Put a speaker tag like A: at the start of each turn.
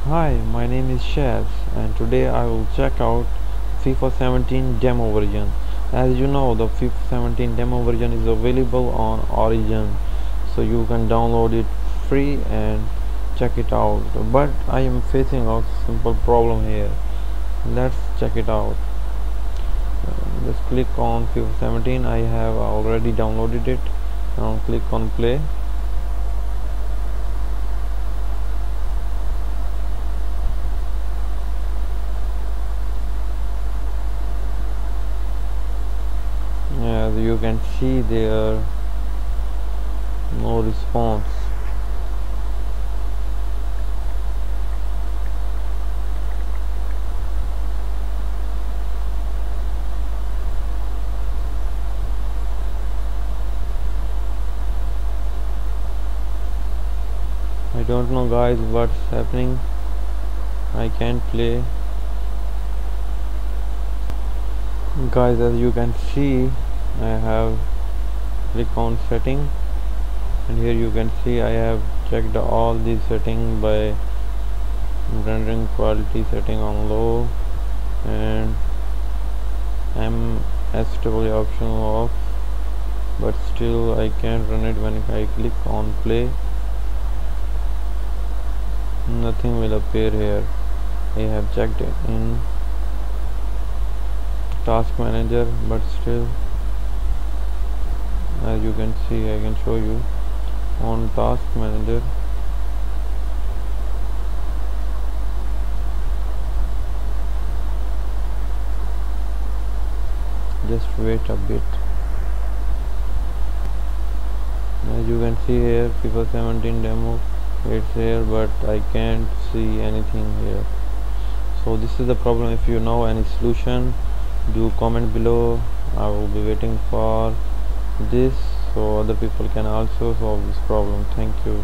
A: Hi, my name is Shaz and today I will check out FIFA 17 demo version. As you know, the FIFA 17 demo version is available on Origin, so you can download it free and check it out. But I am facing a simple problem here. Let's check it out. Just click on FIFA 17. I have already downloaded it. Now click on play. As you can see, there no response. I don't know guys what's happening. I can't play. Guys, as you can see, I have click on setting, and here you can see I have checked all these settings by rendering quality setting on low and MSW option off, but still I can't run it. When I click on play, nothing will appear here. I have checked in task manager, but still, as you can see, I can show you on task manager. Just wait a bit. As you can see here, FIFA 17 demo, it's here, but I can't see anything here. So this is the problem. If you know any solution, do comment below. I will be waiting for this so other people can also solve this problem. Thank you.